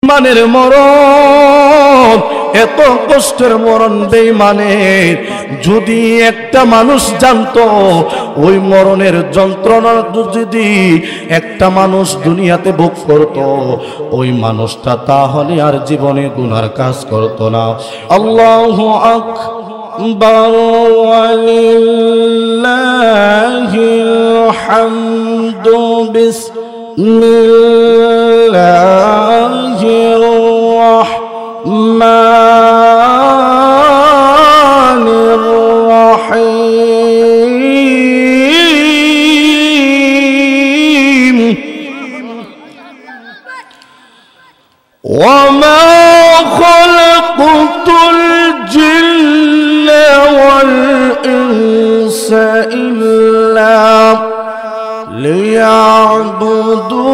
বেঈমানের মরণ এত কষ্টের মরণ বেঈমানের। যদি একটা মানুষ জানতো ওই মরণের যন্ত্রণা যদি একটা মানুষ দুনিয়াতে ভোগ করত, ওই মানুষটা তাহলে আর জীবনে গুনার কাজ করত না। আল্লাহু আকবার ওয়ালিল্লাহিল হামদু বিসমিল্লাহির রাহমানির রাহিম। ওয়ামা খালাকুতুল জিন্না ওয়াল ইনসা ইল্লা লিয়াবুদুন।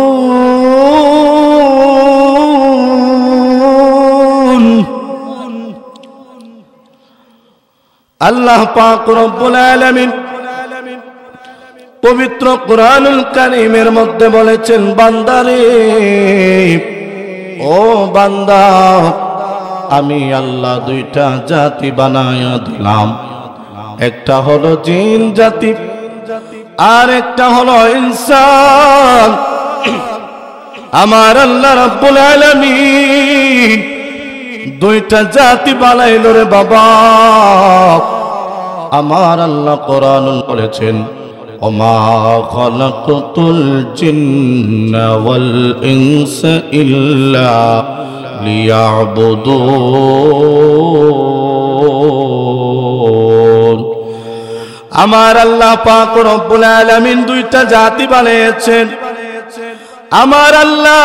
আল্লাহ পাক রব্বুল আলামিন পবিত্র কুরআনুল কারীমের মধ্যে বলেছেন, বান্দারে, ও বান্দা, আমি আল্লাহ দুইটা জাতি বানায়া দিলাম। একটা হলো জিন জাতি, আর একটা হলো ইনসান। আমার আল্লাহ রাব্বুল আলামিন দুইটা জাতি বানাইলো রে বাবা। আমার আল্লাহ কোরআনুল বলেছেন, ওমা খালাকতুল জিন্না ওয়াল ইনসা ইল্লা লিয়াবুদুন। আমার আল্লাহ পাক রব্বুল আলামিন দুইটা জাতি বানিয়েছেন। আমার আল্লাহ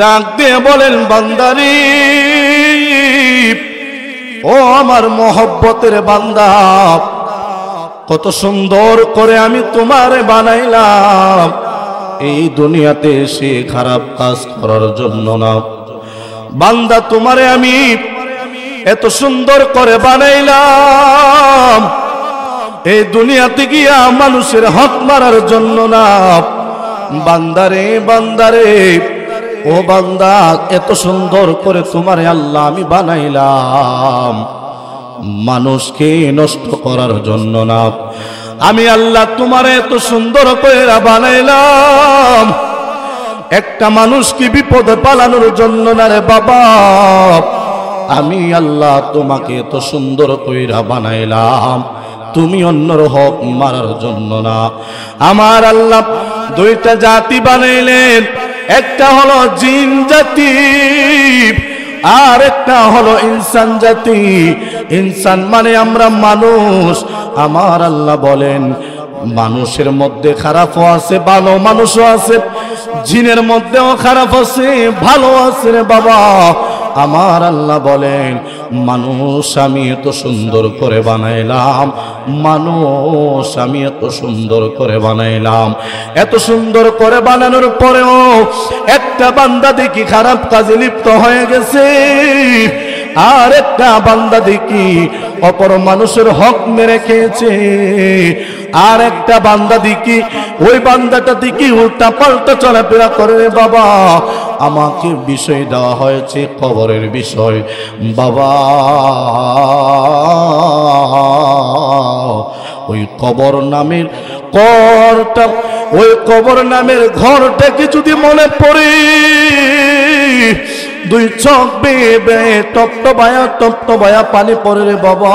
ডাক দিয়ে বলেন, বান্দারে, ও আমার মহব্বতের বান্দা, কত সুন্দর করে আমি তোমারে বানাইলাম। এই দুনিয়াতে এসে খারাপ কাজ করার জন্য না বান্দা, তোমারে আমি এত সুন্দর করে বানাইলাম এই দুনিয়াতে গিয়া মানুষের হক মারার জন্য না। বান্দারে, বান্দারে, ও বান্দা, এত সুন্দর করে তোমারে আল্লাহ আমি বানাইলাম মানুষকে নষ্ট করার জন্য না। আমি আল্লাহ তোমারে এত সুন্দর করে বানাইলাম একটা মানুষকে বিপদে পালানোর জন্য না রে বাবা। আমি আল্লাহ তোমাকে এত সুন্দর কইরা বানাইলাম তুমি অন্যর হক মারার জন্য না। আমার আল্লাহ দুইটা জাতি বানাইলেন, একটা হলো জিন জাতি, আর একটা হলো ইনসান জাতি। ইনসান মানে আমরা মানুষ। আমার আল্লাহ বলেন, মানুষের মধ্যে খারাপও আছে, ভালো মানুষও আছে। জিনের মধ্যেও খারাপ আছে, ভালো আছে রে বাবা। আমার আল্লাহ বলেন, মানুষ আমি এত সুন্দর করে বানাইলাম, মানুষ আমি এত সুন্দর করে বানাইলাম। এত সুন্দর করে বানানোর পরেও একটা বান্দা দেখি খারাপ কাজে লিপ্ত হয়ে গেছে, আর একটা বান্দা দেখি অপর মানুষের হক মেরে খেয়েছে, আর একটা বান্দা দেখি ওই বান্দাটা দেখি উল্টা পাল্টা চলাফেরা করে রে বাবা। আমাকে বিষয় দেওয়া হয়েছে কবরের বিষয় বাবা। ওই কবর নামের ঘরটা, ওই কবর নামের ঘরটাকে যদি মনে পড়ে, দুই চোখ বেয়ে বেয়ে টপটপায়া পানি পড়ে রে বাবা।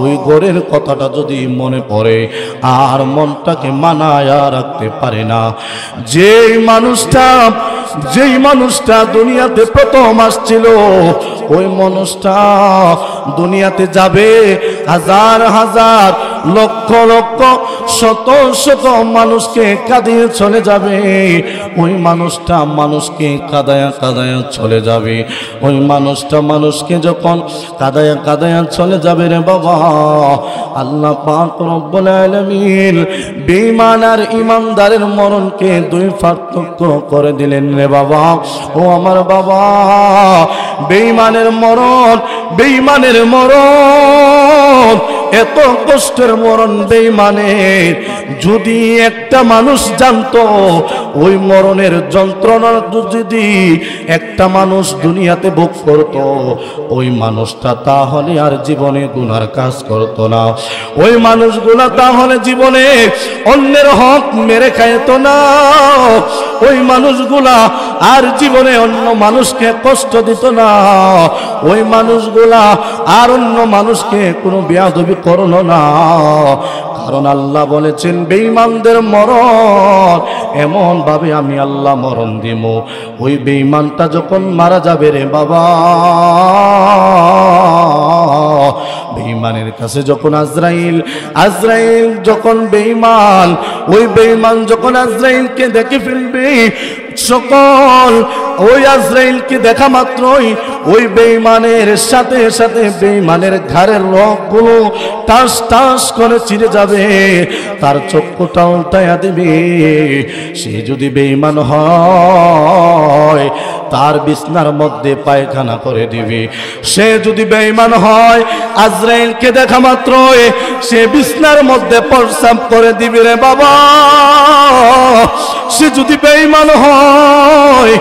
ওই ঘরের কথাটা যদি মনে পড়ে আর মনটাকে মানায়া রাখতে পারে না। যেই মানুষটা দুনিয়াতে প্রথম আসছিল, ওই মানুষটা দুনিয়াতে যাবে, হাজার হাজার লক্ষ লক্ষ শত শত মানুষকে কাঁদিয়ে চলে যাবে। ওই মানুষটা মানুষকে কাঁদায়া কাঁদায়া চলে যাবে। ওই মানুষটা মানুষকে যখন কাঁদায়া কাঁদায়া চলে যাবে রে বাবা, আল্লাহ পাক রব্বুল আলামিন বেঈমান আর ঈমানদারের মরণকে দুই পার্থক্য করে দিলেন রে বাবা। ও আমার বাবা, বেঈমানের মরণ এত কষ্টের মরণ বেঈমানের, যদি একটা মানুষ জানতো ওই মরণের যন্ত্রণা যদি একটা মানুষ দুনিয়াতে ভোগ করত, ওই মানুষটা তাহলে আর জীবনে গুনার কাজ করত না। ওই মানুষগুলা তাহলে জীবনে অন্যের হক মেরে খাইতো না। ওই মানুষগুলা আর জীবনে অন্য মানুষকে কষ্ট দিত না। ওই মানুষগুলা আর অন্য মানুষকে কোনো বেয়াদবি করলো না। কারণ আল্লাহ বলেছেন বেঈমানদের মরণ এমন ভাবে আমি আল্লাহ মরণ দিব, ওই বেঈমানটা যখন মারা যাবে রে বাবা, বেঈমানের কাছে যখন আজরাইল যখন বেঈমান, ওই বেঈমান যখন আজরাইলকে দেখে ফেলবে, সকল ওই আজরাইলকে দেখা মাত্রই ওই বেঈমানের সাথে সাথে বেঈমানের ঘাড়ের রগগুলো টাস টাস করে ছিঁড়ে যাবে, তার চক্ষুটা উল্টাইয়া দিবে। সে যদি বেঈমান হয় তার বিছনার মধ্যে পায়খানা করে দিবে। সে যদি বেঈমান হয় আজরাইলকে দেখা মাত্রই সে বিছনার মধ্যে প্রস্রাব করে দিবে রে বাবা। সে যদি বেঈমান হয়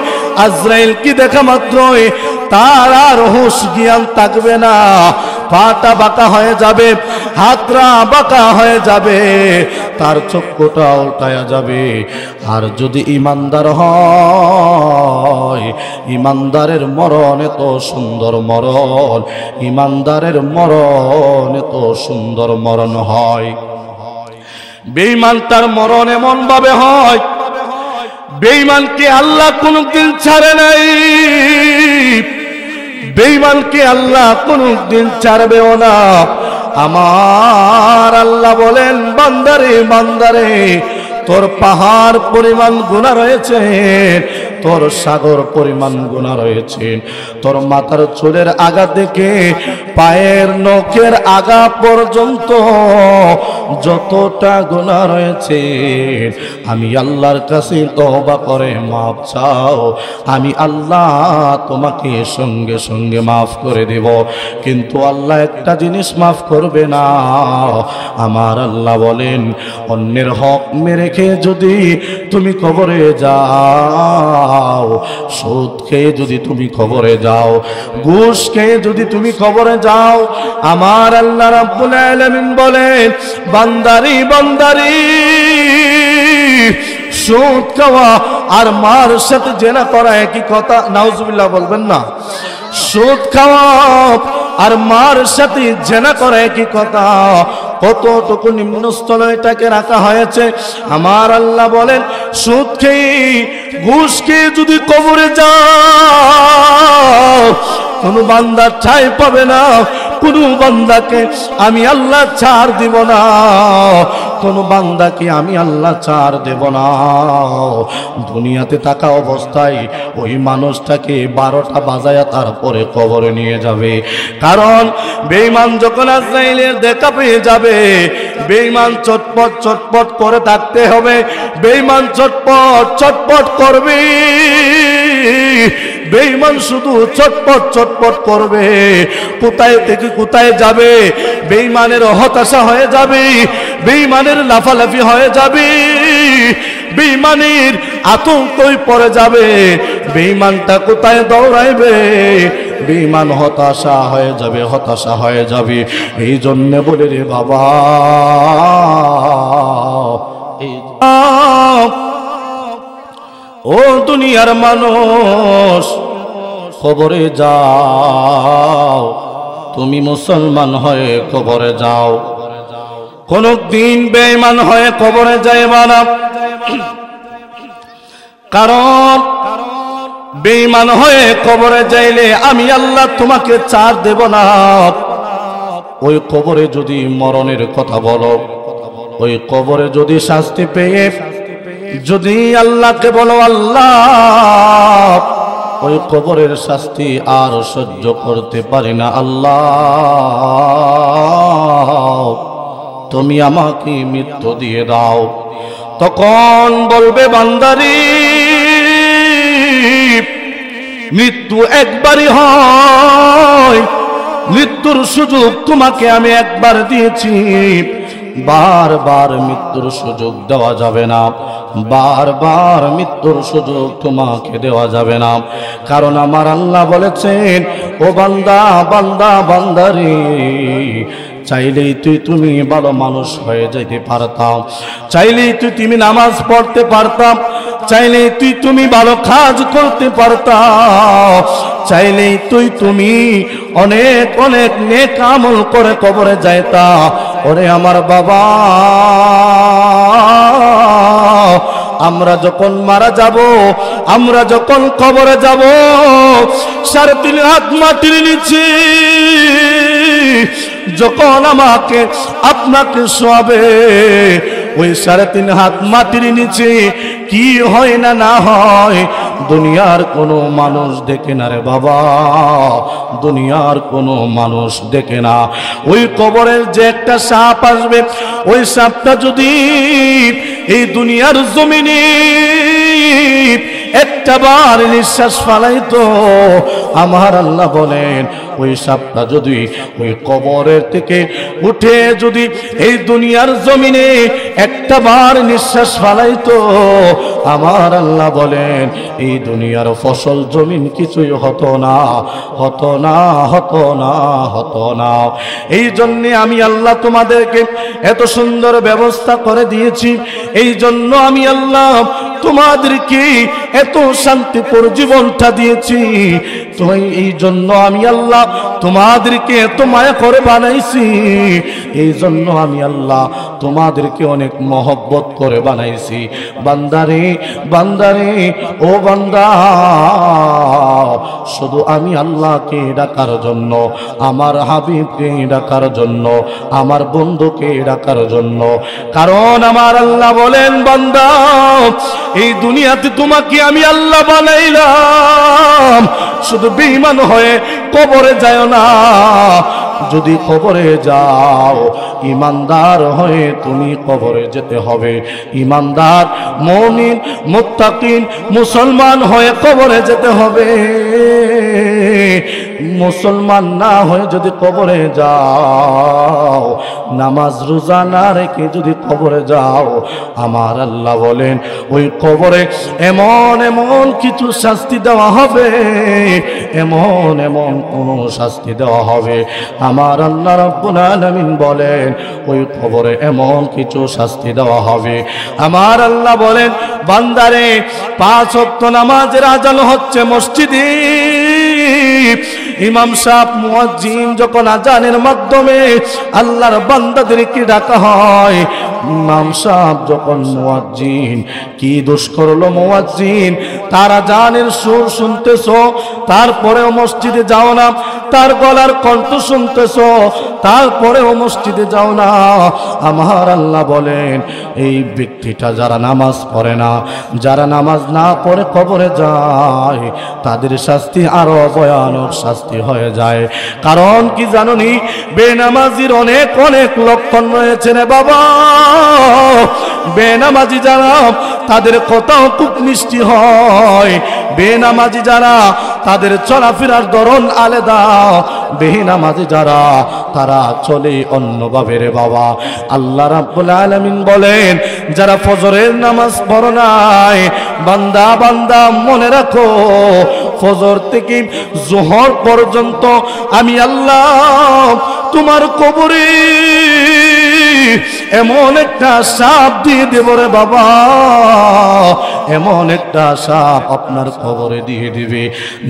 আজরাইলকে দেখা মাত্রই তার আর হুঁশ জ্ঞান থাকবে না, পাটা বাঁকা হয়ে যাবে, হাতটা বাঁকা হয়ে যাবে, তার চক্ষুটা উল্টায়া যাবে। আর যদি ইমানদার হয়, ইমানদারের মরণ এত সুন্দর মরণ, ইমানদারের মরণ এত সুন্দর মরণ হয়। বেঈমানটার মরণ এমন ভাবে হয়, বেঈমানকে আল্লাহ কোনদিন ছাড়ে নাই, বেঈমানকে আল্লাহ কোনদিন ছাড়বেও না। আমার আল্লাহ বলেন বান্দারে বান্দারে, তোর পাহাড় পরিমাণ গুনাহ রয়েছে, তোর সাগর পরিমাণ গুনাহ রয়েছে, তোর মাথার চুলের আগা থেকে পায়ের নখের আগা পর্যন্ত যতটা গুনাহ রয়েছে, আমি আল্লাহর কাছে তওবা করে মাফ চাও, আমি আল্লাহ তোমাকে সঙ্গে সঙ্গে মাফ করে দেব। কিন্তু আল্লাহ একটা জিনিস মাফ করবে না, আমার আল্লাহ বলেন অন্যের হক মেরে খেয়ে যদি তুমি কবরে যাও, সুদ খেয়ে যদি তুমি কবরে যাও, ঘুষ খেয়ে যদি তুমি কবরে যাও, আমার আল্লাহ রাব্বুল আলামিন বলেন বান্দারি বান্দারি, সুদ খাওয়া আর মার সাথে জেনা করা একই কথা, নাউজুবিল্লাহ বলবেন না। সুদ খাওয়া আর মার সাথে জেনা করা একই কথা। কতটুকু নিম্ন স্তরে এটাকে রাখা হয়েছে। আমার আল্লাহ বলেন সুদ খেয়ে ঘুষ খেয়ে যদি কবরে যাও, কোন বান্দা ঠাঁই পাবে না, কোন বান্দাকে আমি আল্লাহ ছাড় দিব না, কোন বান্দাকে আমি আল্লাহ ছাড় দেব না। দুনিয়াতে থাকা অবস্থায় ওই মানুষটাকে 12টা বাজায়া তারপরে কবরে নিয়ে যাবে। কারণ বেঈমান যখন আজরাইলের দেখা পেয়ে যাবে, বেঈমান চটপট চটপট করে থাকতে হবে, বেঈমান চটপট চটপট করবে, বেঈমান শুধু চটপট চটপট করবে। কোথায় থেকে কোথায় যাবে, বেঈমানের হতাশা হয়ে যাবে, বেঈমানের লাফালাফি হয়ে যাবে, বেঈমানের আতঙ্কই পড়ে যাবে। বেঈমানটা কোথায় দৌড়াইবে, বেঈমান হতাশা হয়ে যাবে, হতাশা হয়ে যাবে। এই জন্য বলে রে বাবা, ও দুনিয়ার মানুষ, কবরে যাও, তুমি মুসলমান হয়ে কবরে যাও, কোনদিন বেঈমান হয়ে কবরে যাইবা না। কারণ বেঈমান হয়ে কবরে যাইলে আমি আল্লাহ তোমাকে ছাড় দেব না। ওই কবরে যদি মরণের কথা বলো, ওই কবরে যদি শাস্তি পেয়ে যদি আল্লাহকে বলো আল্লাহ ওই কবরের শাস্তি আর সহ্য করতে পারি না, আল্লাহ তুমি আমাকে মৃত্যু দিয়ে দাও, তখন বলবে বান্দারি মৃত্যু একবারই হয়, মৃত্যুর সুযোগ তোমাকে আমি একবার দিয়েছি, বারবার মৃত্যুর সুযোগ দেওয়া যাবে না, বারবার মৃত্যুর সুযোগ তোমাকে দেওয়া যাবে না। কারণ আমার আল্লাহ বলেছেন, ও বান্দা বান্দা বান্দারে, চাইলেই তুমি ভালো মানুষ হয়ে যেতে পারতাম, চাইলেই তুমি নামাজ পড়তে পারতাম, চাইলেই তুমি ভালো কাজ করতে পারতাম, চাইলেই তুমি অনেক অনেক নেক আমল করে কবরে যাইতা। ওরে আমার বাবা, আমরা যখন মারা যাব, আমরা যখন কবরে যাব, 3.5 হাত মাটির নিচে যখন আমাকে আপনাকে শোয়াবে, ওই 3.5 হাত মাটির নিচে কি হয় না না হয় দুনিয়ার কোনো মানুষ দেখে না রে বাবা, দুনিয়ার কোনো মানুষ দেখে না। ওই কবরের যে একটা সাপ আসবে, ওই সাপটা যদি এই দুনিয়ার জমিনে একটা বার নিঃশ্বাস ফালাইতো, আমার আল্লাহ বলেন ওই সাপটা যদি ওই কবরের থেকে উঠে যদি এই দুনিয়ার জমিনে একটা বার নিঃশ্বাস ফালাইতো, আমার আল্লাহ বলেন এই দুনিয়ার ফসল জমিন কিছুই হতো না, হতো না, হতো না, হতো না। এই জন্যে আমি আল্লাহ তোমাদেরকে এত সুন্দর ব্যবস্থা করে দিয়েছি, এই জন্য আমি আল্লাহ তোমাদেরকে এত শান্তিপুর জীবনটা দিয়েছি, তো এই জন্য আমি আল্লাহ তোমাদেরকে এত মায়া করে বানাইছি, এই জন্য আমি আল্লাহ তোমাদেরকে অনেক মহব্বত করে বানাইছি। বান্দারে বান্দারে ও বান্দা, শুধু আমি আল্লাহকে ডাকার জন্য, আমার হাবিবকে ডাকার জন্য, আমার বন্ধুকে ডাকার জন্য। কারণ আমার আল্লাহ বলেন, বান্দা এই দুনিয়াতে তোমাকে আমি আল্লাহ বানাইলাম, শুধু বেঈমান হয়ে কবরে যায় না, যদি কবরে যাও ইমানদার হয়ে তুমি কবরে যেতে হবে। ইমানদার মুমিন মুত্তাকিন মুসলমান হয়ে কবরে যেতে হবে। মুসলমান না হয়ে যদি কবরে যাও, নামাজ রোজা না রেখে যদি কবরে যাও, আমার আল্লাহ বলেন ওই কবরে এমন এমন কিছু শাস্তি দেওয়া হবে, এমন এমন কোন শাস্তি দেওয়া হবে, আমার আল্লাহ রাব্বুল আলামিন বলেন ওই কবরে এমন কিছু শাস্তি দেওয়া হবে। আমার আল্লাহ বলেন, বান্দারে 5 ওয়াক্ত নামাজের আযান হচ্ছে মসজিদে, ইমাম সাহেব মুয়াজ্জিন যখন আযানের মাধ্যমে আল্লাহর বান্দাদেরকে ডাকা হয়, ইমাম সাহেব যখন মুয়াজ্জিন কি দোষ করলো মুয়াজ্জিন, তার আযানের সুর শুনতেছো, তারপরেও মসজিদে যাও না, তার গলার কণ্ঠ শুনতেছো, তারপরেও মসজিদে যাও না, আমার আল্লাহ বলেন এই ব্যক্তিটা যারা নামাজ পড়ে না, যারা নামাজ না পড়ে কবরে যায়, তাদের শাস্তি আরো ভয়ানক শাস্তি হয়ে যায়। কারণ কি জানোনি, বেনামাজির অনেক অনেক লক্ষণ রয়েছে রে বাবা। বেনামাজি যারা তাদের কথাও খুব মিষ্টি হয়, বেনামাজি যারা তাদের চলাফেরার ধরন আলাদা, বেনামাজি যারা তারা চলে অন্যভাবে রে বাবা। আল্লাহ রাব্বুল আলামিন বলেন, যারা ফজরের নামাজ পড়ো নাই, বান্দা বান্দা মনে রাখো, ফজর থেকে জোহর পর্যন্ত আমি আল্লাহ তোমার কবরে এমন একটা সাপ দিয়ে দেব রে বাবা, এমন একটা সাপ আপনার কবরে দিয়ে দিবে।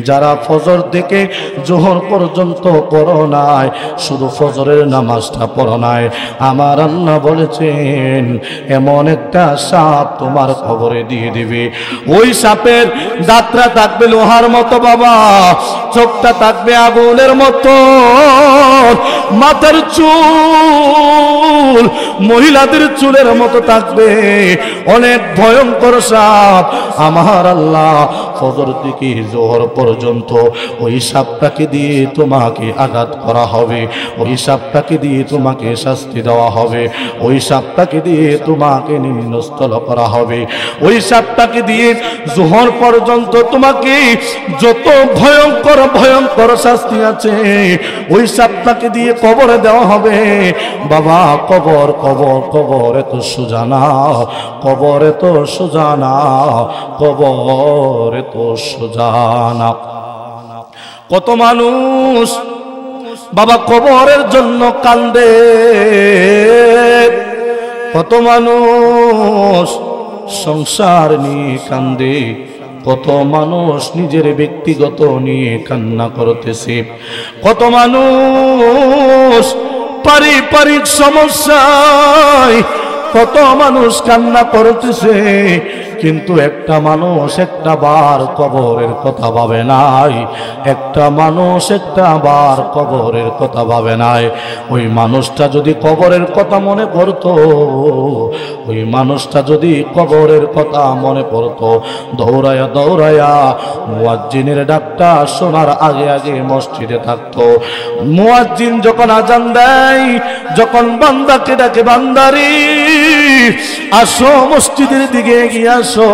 যারা ফজর থেকে জোহর পর্যন্ত পড়ো নাই, শুধু ফজরের নামাজটা পড়ো নাই, আমার আল্লাহ বলেছেন এমন একটা সাপ তোমার কবরে দিয়ে দিবে। ওই সাপের দাঁতটা থাকবে লোহার মতো বাবা, চোখটা থাকবে আগুনের মতো, মাথার চুল মহিলাদের চুলের মতো থাকবে, অনেক ভয়ঙ্কর সাপ। আমার আল্লাহ ফজর থেকে জোহর পর্যন্ত ওই সাপটাকে দিয়ে তোমাকে আঘাত করা হবে, ওই সাপটাকে দিয়ে তোমাকে শাস্তি দেওয়া হবে, ওই সাপটাকে দিয়ে তোমাকে নিম্নস্থল করা হবে, ওই সাপটাকে দিয়ে জোহর পর্যন্ত তোমাকে যত ভয়ঙ্কর ভয়ঙ্কর শাস্তি আছে ওই সাপটাকে দিয়ে কবরে দেওয়া হবে। বাবা কবর কবর কবর এত সোজা না, কবর এত সোজা না, কবর এত সোজা না। কত মানুষ বাবা কবরের জন্য কান্দে, কত মানুষ সংসার নিয়ে কান্দে, কত মানুষ নিজের ব্যক্তিগত নিয়ে কান্না করতেছে, কত মানুষ পারিবারিক সমস্যায় কত মানুষ কান্না করতেছে, কিন্তু একটা মানুষ একটা বার কবরের কথা ভাবে নাই, একটা মানুষ একটা বার কবরের কথা ভাবে নাই। ওই মানুষটা যদি কবরের কথা মনে করতো, ওই মানুষটা যদি কবরের কথা মনে করতো, দৌড়ায়া দৌড়ায়া মুয়াজ্জিনের ডাকটা শোনার আগে আগে মসজিদে থাকতো। মুয়াজ্জিন যখন আজান দেয়, যখন বান্দাকে ডাকে বান্দারি আসো মসজিদের দিকে এগিয়ে আসো,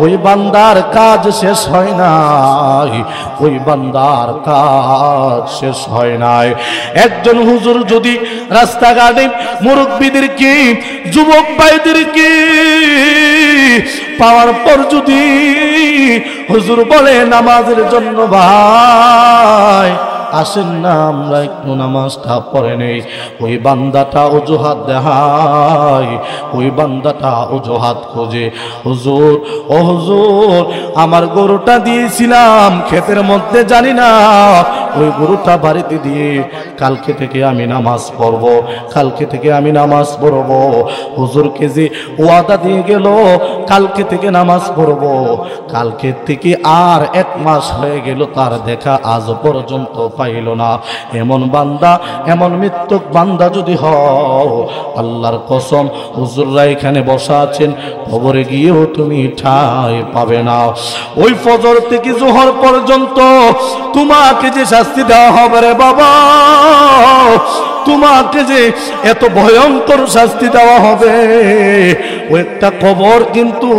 ওই বান্দার কাজ শেষ হয় নাই, ওই বান্দার কাজ শেষ হয় নাই। একজন হুজুর যদি রাস্তাঘাটে মুরব্বীদেরকে যুবক ভাইদেরকে পাওয়ার পর যদি হুজুর বলে নামাজের জন্য ভাই আসেন না আমরা একটু নামাজটা পড়ে নেই, ওই বান্দাটা অজুহাত দেখায়, ওই বান্দাটা অজুহাত খোঁজে। হুজুর ও হুজুর আমার গরুটা দিয়েছিলাম ক্ষেতের মধ্যে, জানি না ওই গরুটা বাড়িতে দিয়ে কালকে থেকে আমি নামাজ পড়ব, কালকে থেকে আমি নামাজ পড়ব। হুজুরকে যে ওয়াদা দিয়ে গেল কালকে থেকে নামাজ পড়ব, কালকে থেকে আর 1 মাস হয়ে গেল তার দেখা আজ পর্যন্ত পাইল না। এমন বান্দা, এমন মৃত্যুক বান্দা যদি হও, আল্লাহর কসম হুজুররা এখানে বসা আছেন, কবরে গিয়েও তুমি ঠাঁই পাবে না। ওই ফজর থেকে জোহর পর্যন্ত তোমাকে যে শাস্তি দেওয়া হবে রে বাবা, তোমাকে যে এত ভয়ঙ্কর শাস্তি দেওয়া হবে, ওই একটা কবর কিন্তু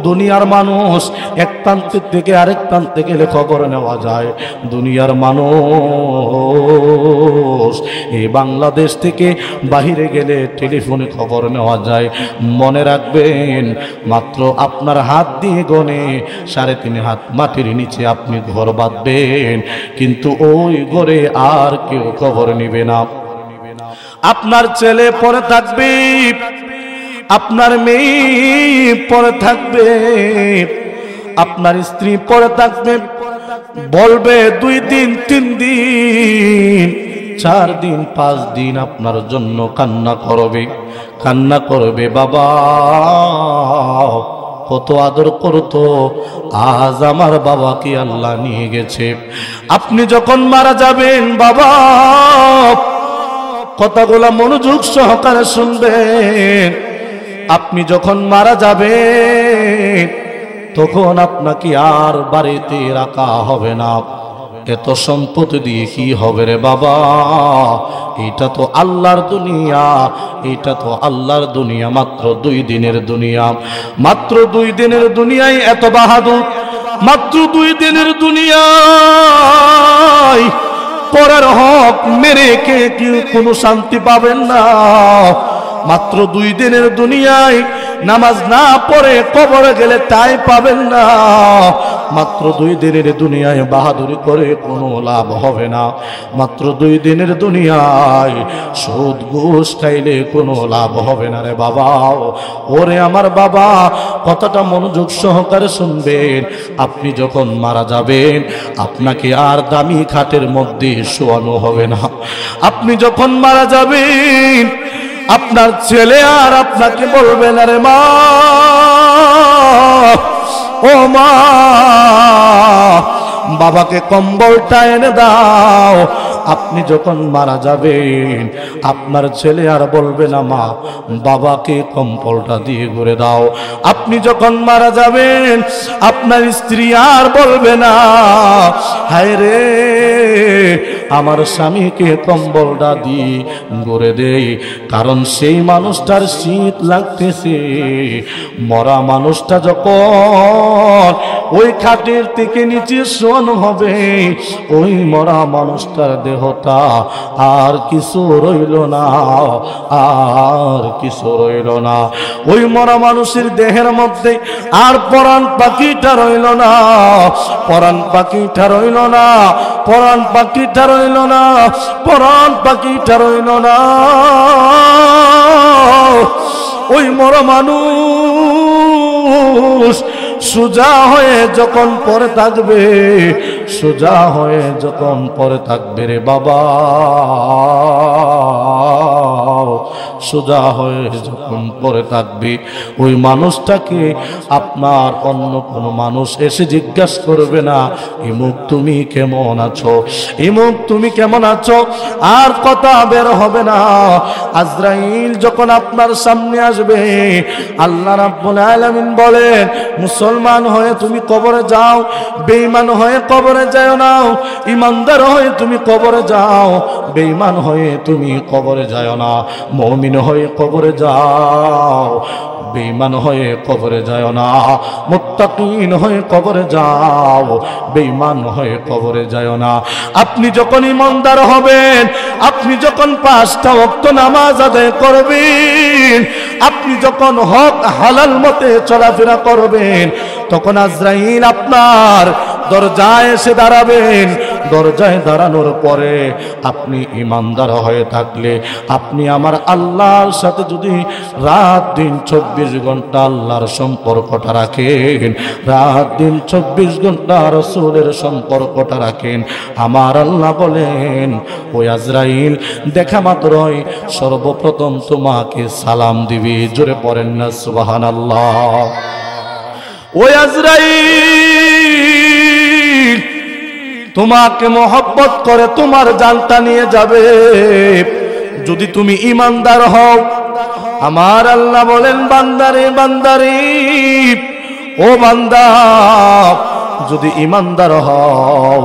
দুনিয়ার মানুষ এক প্রান্ত থেকে আরেক প্রান্তে গেলে খবর নেওয়া যায়। দুনিয়ার মানুষ এই বাংলাদেশ থেকে বাহিরে গেলে টেলিফোনে খবর নেওয়া যায়। মনে রাখবেন মাত্র আপনার হাত দিয়ে গনে 3.5 হাত মাটির নিচে আপনি ঘর বাঁধবেন, কিন্তু ওই ঘরে আর কেউ খবর নিবে না। আপনার ছেলে পরে থাকবে, আপনার মেয়ে পরে থাকবে, আপনার স্ত্রী পরে থাকবে, বলবে 2 দিন 3 দিন 4 দিন 5 দিন আপনার জন্য কান্না করবে, কান্না করবে। বাবা কত আদর করতো, আজ আমার বাবাকে আল্লাহ নিয়ে গেছে। আপনি যখন মারা যাবেন বাবা কথাগুলা মনোযোগ সহকারে শুনবেন। আপনি যখন মারা যাবেন তখন আপনাকে আর বাড়িতে রাখা হবে না। এত সম্পত্তি দিয়ে কি হবে রে বাবা? এটা তো আল্লাহর দুনিয়া, এটা তো আল্লাহর দুনিয়া। মাত্র 2 দিনের দুনিয়া, মাত্র 2 দিনের দুনিয়ায় এত বাহাদুর, মাত্র 2 দিনের দুনিয়ায় পরের হক মেরে কে কেউ কোনো শান্তি পাবেন না। মাত্র 2 দিনের দুনিয়ায় নামাজ না পড়ে কবরে গেলে তাই পাবেন না। মাত্র 2 দিনের দুনিয়ায় বাহাদুরি করে কোনো লাভ হবে না। মাত্র 2 দিনের দুনিয়ায় সুদ ঘুষ খাইলে কোনো লাভ হবে না রে বাবা। ওরে আমার বাবা, কথাটা মনোযোগ সহকারে শুনবেন। আপনি যখন মারা যাবেন আপনাকে আর দামি খাটের মধ্যে শোয়ানো হবে না। আপনি যখন মারা যাবেন আপনার ছেলে আর আপনাকে বলবে না রে মা, ও মা বাবাকে কম্বলটা এনে দাও, আপনি যখন মারা যাবেন আপনার ছেলে আর বলবে না মা বাবাকে কম্বলটা দিয়ে ঘুরে দাও। আপনি যখন মারা যাবেন আপনার স্ত্রী আর বলবে না হায় রে আমার স্বামীকে কম্বলটা দিয়ে ঘুরে দেই, কারণ সেই মানুষটার শীত লাগতেছে। মরা মানুষটা যখন ওই খাটের থেকে নিচে শোন হবে ওই মরা মানুষটার দেহটা আর কিছু রইল না, আর কিছু রইল না। ওই মরা মানুষের দেহের মধ্যে আর পরাণ পাখিটা রইল না, পরাণ পাখিটা রইল না, পরাণ পাখিটা রইল না, পরাণ পাখিটা রইল না। ওই মরা মানুষ সোজা হয়ে যখন পড়ে থাকবে, সোজা হয়ে যখন পড়ে থাকবে রে বাবা, সোজা হয়ে যখন পড়ে থাকবে ওই মানুষটাকে আপনার অন্য কোনো মানুষ এসে জিজ্ঞাসা করবে না ইমুক তুমি কেমন আছো, ইমুক তুমি কেমন আছো, আর কথা বের হবে না। আজরাইল যখন আপনার সামনে আসবে আল্লাহ রাব্বুল আলামিন বলেন মুসলমান হয়ে তুমি কবরে যাও, বেঈমান হয়ে কবরে যাও না, ইমানদার হয়ে তুমি কবরে যাও, বেঈমান হয়ে তুমি কবরে যাও না, মুমিন হয়ে কবরে যাও, বেঈমান হয়ে কবরে যায় না, মুত্তাকিন হয়ে কবরে যাও, বেঈমান হয়ে কবরে যায় না। আপনি যখন ইমানদার হবেন, আপনি যখন 5টা ওয়াক্ত নামাজ আদায় করবেন, আপনি যখন হক হালাল মতে চলাফেরা করবেন, তখন আজরাইল আপনার দরজায় এসে দাঁড়াবেন। দরজায় দাঁড়ানোর পরে আপনি ইমানদার হয়ে থাকলে, আপনি আমার আল্লাহর সাথে যদি রাত দিন 24 ঘন্টা আল্লাহর সম্পর্কটা রাখেন, রাত দিন 24 ঘন্টা রাসূলের সম্পর্কটা রাখেন, আমার আল্লাহ বলেন ওই আজরাইল দেখা মাত্রই সর্বপ্রথম তোমাকে সালাম দিবে। জোরে পড়েন না সুবহানাল্লাহ। ওই আজরাইল তোমাকে মহব্বত করে তোমার জানটা নিয়ে যাবে যদি তুমি ইমানদার হও। আমার আল্লাহ বলেন বান্দারে বান্দারে ও বান্দা যদি ইমানদার হও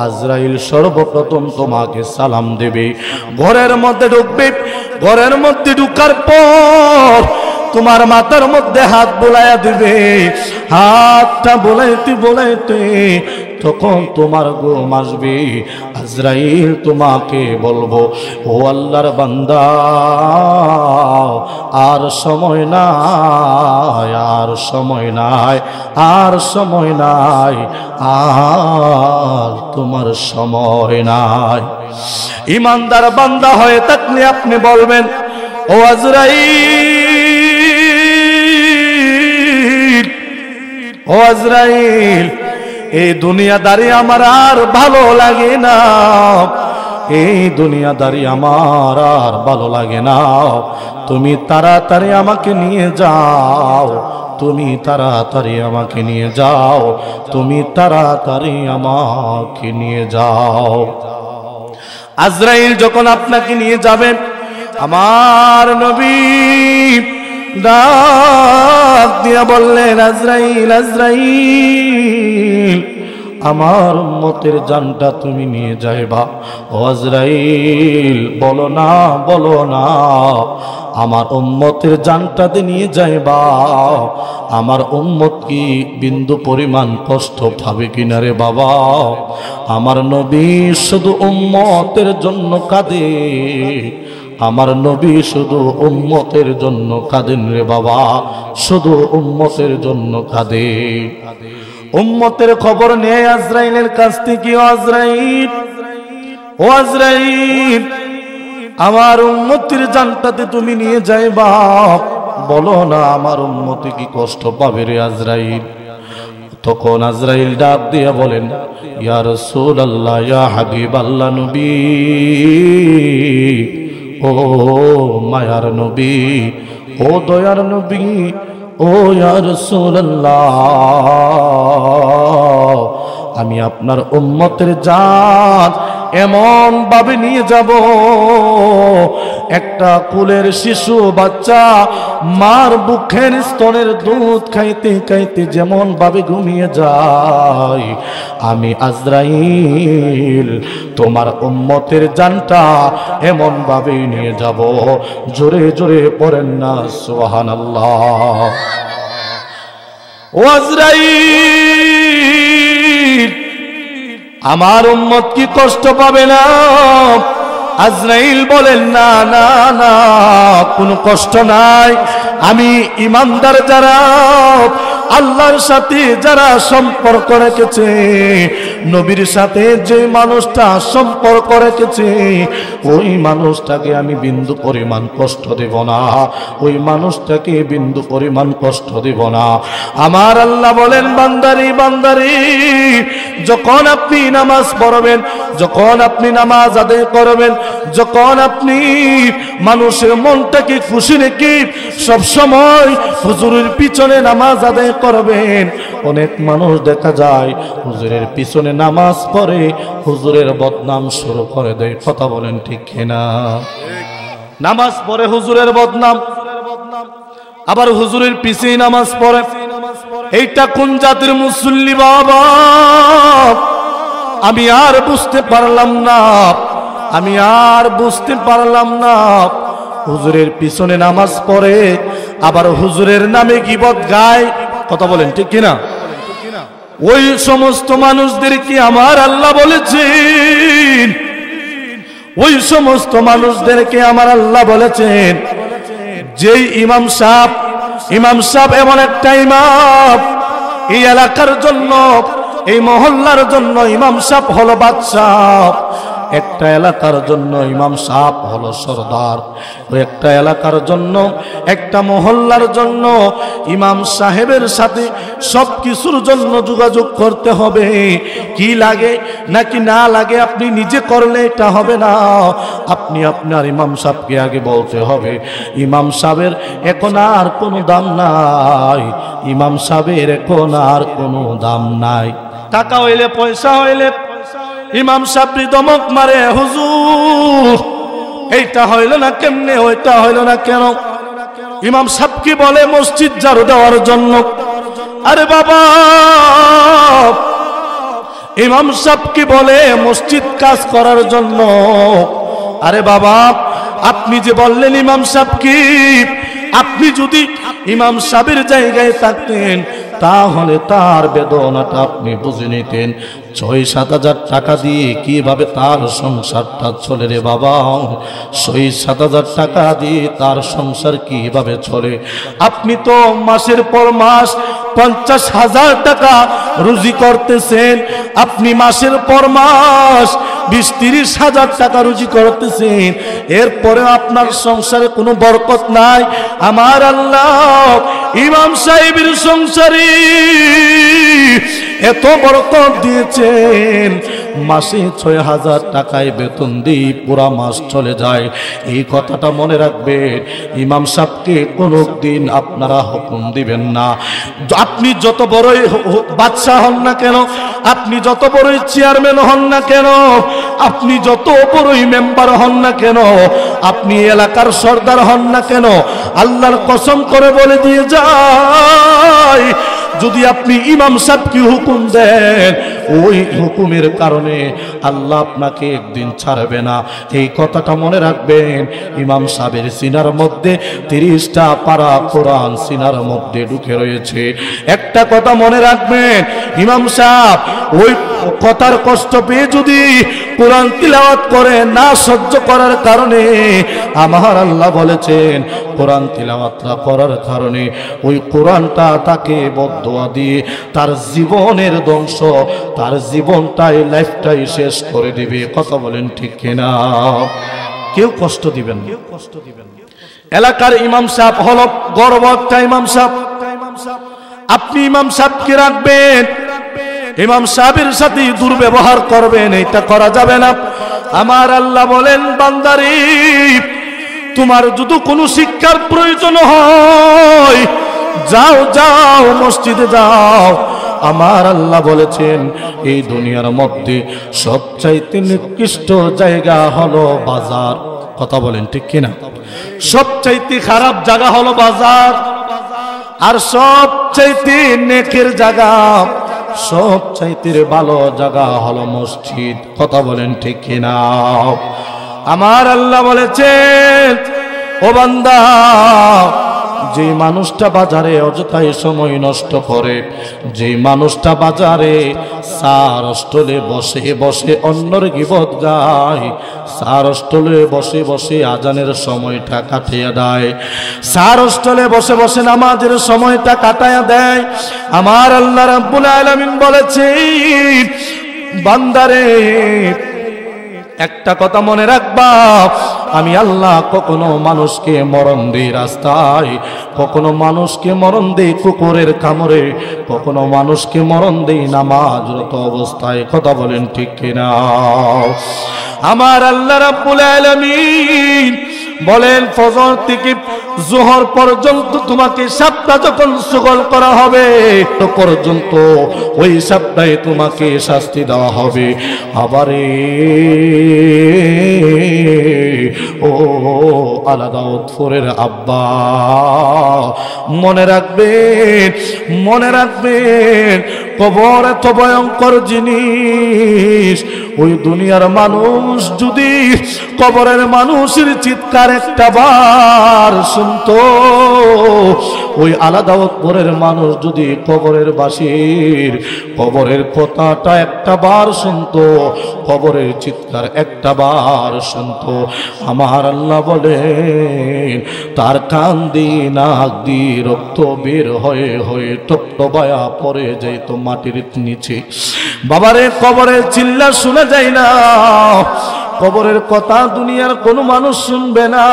আজরাইল সর্বপ্রথম তোমাকে সালাম দেবে, ঘরের মধ্যে ঢুকবে, ঘরের মধ্যে ঢুকার পর তোমার মাথার মধ্যে হাত বোলায়া দিবে, হাতটা বোলাইতে বোলাইতে তখন তোমার ঘুম আসবে। আজরাইল তোমাকে বলবো ও আল্লাহর বান্দা আর সময় নাই, আর সময় নাই, আর সময় নাই, আর তোমার সময় নাই। ইমানদার বান্দা হয়ে থাকলে আপনি বলবেন ও আজরাইল, ও আজরাইল এই দুনিয়াদারি আমার আর ভালো লাগে না, এই দুনিয়াদারি আমার আর ভালো লাগে না, তুমি তাড়াতাড়ি আমাকে নিয়ে যাও, তুমি তাড়াতাড়ি আমাকে নিয়ে যাও, তুমি তাড়াতাড়ি আমাকে নিয়ে যাও। আজরাইল যখন আপনাকে নিয়ে যাবেন, আমার নবী ডাক দিয়া বললেন আজরাইল, আজরাইল আমার উম্মতের জানটা তুমি নিয়ে যাইবা। ও আজরাইল বলো না, বলো না, আমার উম্মতের জানটাতে নিয়ে যাইবা। আমার উম্মত কি বিন্দু পরিমাণ কষ্ট পাবে কিনা রে বাবা? আমার নবী শুধু উম্মতের জন্য কাঁদে, আমার নবী শুধু উম্মতের জন্য কাঁদেন রে বাবা, শুধু উম্মতের জন্য কাঁদে। উম্মতের খবর নেয় আজরাইলের কাছ থেকে, ও আজরাইল, ও আজরাইল আমার উম্মতের জানটাতে তুমি নিয়ে যাইবা, বলো না আমার উম্মতে কি কষ্ট পাবে রে আজরাইল। তখন আজরাইল ডাক দিয়া বলেন ইয়া রাসূলুল্লাহ, ইয়া হাবিবাল্লাহ, নবী ও মায়ার নবী, ও দয়ার নবী, ও ইয়া রাসূলুল্লাহ, আমি আপনার উম্মতের জান এমন ভাবে নিয়ে যাব একটা কুলের শিশু বাচ্চা মার বুকের স্তনের দুধ খাইতে খাইতে যেমন ভাবে ঘুমিয়ে যায়, আমি আজরাইল তোমার উম্মতের জানটা এমন ভাবে নিয়ে যাব। জোরে জোরে পড়েন না সুবহানাল্লাহ। ও আজরাইল, আমার উম্মত কি কষ্ট পাবে না? আজরাইল বলেন না না না, কোনো কষ্ট নাই। আমি ঈমানদার যারা, আল্লাহর সাথে যারা সম্পর্ক রেখেছে, নবীর সাথে যে মানুষটা সম্পর্ক রেখেছে, ওই মানুষটাকে আমি বিন্দু পরিমাণ কষ্ট দেব না, ওই মানুষটাকে বিন্দু পরিমাণ কষ্ট দেব না। আমার আল্লাহ বলেন, বান্দারি বান্দারি, যখন আপনি নামাজ পড়বেন, যখন আপনি নামাজ আদায় করবেন, যখন আপনি মানুষের মনটাকে খুশি রেখে সবসময় হুজুরের পিছনে নামাজ আদায় করবেন। অনেক মানুষ দেখা যায় হুজুরের পিছনে নামাজ পড়ে হুজুরের বদনাম শুরু করে দেয়। কথা বলেন ঠিক কিনা? নামাজ পড়ে হুজুরের বদনাম, আবার হুজুরের পিছেই নামাজ পড়ে। এইটা কোন জাতির মুসল্লি বাবা? আমি আর বুঝতে পারলাম না, আমি আর বুঝতে পারলাম না। হুজুরের পিছনে নামাজ পড়ে, আবার হুজুরের নামে গীবত গায়। কথা বলেন ঠিক কিনা? ওই সমস্ত মানুষদেরকে আমার আল্লাহ বলেছেন, ওই সমস্ত মানুষদেরকে আমার আল্লাহ বলেছেন, যেই ইমাম সাহেব এমন একটা ইমাম, এই এলাকার জন্য, এই মহল্লার জন্য ইমাম সাহেব হলো বাদশাহ, একটা এলাকার জন্য ইমাম সাহেব হলো সরদার, ওই একটা এলাকার জন্য, একটা মহল্লার জন্য ইমাম সাহেবের সাথে সব কিছুর জন্য যোগাযোগ করতে হবে। কি লাগে নাকি না লাগে আপনি নিজে করলে এটা হবে না, আপনি আপনার ইমাম সাহেবকে আগে বলতে হবে। ইমাম সাহেবের এখন আর কোনো দাম নাই, ইমাম সাহেবের এখন আর কোনো দাম নাই। টাকা হইলে, পয়সা হইলে ইমাম সাহেব দমক মারে, হুজুর এইটা হইল না কেমনে, ওইটা হইল না কেন? ইমাম সাহেব কি বলে? মসজিদ ঝাড়ু দেওয়ার জন্য। আরে বাবা, ইমাম সাহেব কি বলে? মসজিদ কাজ করার জন্য। আরে বাবা, আপনি যে বললেন ইমাম সাহেব কি, আপনি যদি ইমাম সাহেবের জায়গায় থাকতেন তাহলে তার বেদনাটা আপনি বুঝে নিতেন। ৬-৭ হাজার টাকা দিয়ে কিভাবে তার সংসারটা চলে রে বাবা, ৬-৭ হাজার টাকা দিয়ে তার সংসার কিভাবে চলে? আপনি তো মাসের পর মাস ৫০,০০০ টাকা রুজি করতেছেন, আপনি মাসের পর মাস ২০-৩০ হাজার টাকা রুজি করতেছেন, এরপরে আপনার সংসারে কোনো বরকত নাই। আমার আল্লাহ ইমাম সাহেবের সংসারে এত বরকত দিয়েছেন, মাসে ৬,০০০ টাকায় বেতন দিয়ে পুরা মাস চলে যায়। এই কথাটা মনে রাখবেন। ইমাম সাহেবকে কোনোদিন আপনারা হুকুম দিবেন না। আপনি যত বড়ই বাদশা হন না কেন, আপনি যত বড়ই চেয়ারম্যান হন না কেন, আপনি যত বড়ই মেম্বার হন না কেন, আপনি এলাকার সর্দার হন না কেন, আল্লাহর কসম করে বলে দিয়ে যায়, যদি আপনি ইমাম সাহেবকে হুকুম দেন, ওই হুকুমের কারণে আল্লাহ আপনাকে একদিন ছাড়বে না। এই কথাটা মনে রাখবেন। ইমাম সাহেবের সিনার মধ্যে ৩০টা পারা কোরআন সিনার মধ্যে ঢুকে রয়েছে। একটা কথা মনে রাখবেন, ইমাম সাহেব ওই কথার কষ্ট পেয়ে যদি কোরআন তিলাওয়াত করে না সহ্য করার কারণে, আমার আল্লাহ বলেছেন কোরআন তিলাওয়াতটা করার কারণে ওই কোরআনটা তাকে বদদোয়া দিয়ে তার জীবনের ধ্বংস, তার জীবনটাই, লাইফটাই শেষ করে দিবে। কথা বলেন ঠিক কিনা? কেউ কষ্ট দিবেন না। এলাকার ইমাম সাহেব হলো গর্ব একটা ইমাম সাহেব। আপনি ইমাম সাহেবকে রাখবেন, ইমাম সাহেবের সাথে দুর্ব্যবহার করবেন, এটা করা যাবে না। আমার আল্লাহ বলেন, বান্দারে তোমার যদি কোনো শিক্ষার প্রয়োজন হয়, যাও যাও মসজিদে যাও, আমার আল্লাহ বলেছেন এই দুনিয়ার মধ্যে সবচাইতে নিকৃষ্ট জায়গা হলো বাজার। কথা বলেন ঠিক কিনা? সবচাইতে খারাপ জায়গা হলো বাজার, আর সবচাইতে নেকের জায়গা, সবচাইতে ভালো জায়গা হলো মসজিদ। কথা বলেন ঠিক কিনা? আমার আল্লাহ বলেছেন ও বান্দা, যে মানুষটা বাজারে অযথাই সময় নষ্ট করে, যে মানুষটা বাজারে সার স্টলে বসে বসে অন্যর গীবত গায়, সার স্টলে বসে বসে আজানের সময়টা কাটিয়ে দেয়, সার স্টলে বসে বসে নামাজের সময়টা কাটায়া দেয়, আমার আল্লাহ রাব্বুল আলামিন বলেছেন বান্দারে একটা কথা মনে রাখবা, আমি আল্লাহ কখনো মানুষকে মরণ দেই রাস্তায়, কখনো মানুষকে মরণ দেই কুকুরের কামড়ে, কখনো মানুষকে মরণ দেই নামাজরত অবস্থায়। কথা বলেন ঠিক কিনা? আমার আল্লাহ রাব্বুল আলামিন বলেন ফজর থেকে জোহর পর্যন্ত তোমাকে সাতটা যখন সুগল করা হবে তো পর্যন্ত ওই সাতটায় তোমাকে শাস্তি দেওয়া হবে। আবারে ও আলাদাউদ্দৌরের আব্বা, মনে রাখবেন, মনে রাখবেন কবর এত ভয়ঙ্কর জিনিস। ওই দুনিয়ার মানুষ যদি কবরের মানুষের চিৎকার একটা বার শুনতো, ওই আলাদাউদ্দৌরের মানুষ যদি কবরের বাসীর কবরের কথাটা একটা বার শুনতো, কবরের চিৎকার একটা বার শুনতো, আমার আল্লাহ বলেন তার কান দিয়ে নাক দিয়ে রক্ত বের হয়ে হয়ে টপটপায়া পড়ে যেত মাটির নিচে। বাবারে কবরের চিল্লা শোনা যায় না, কবরের কথা দুনিয়ার কোনো মানুষ শুনবে না,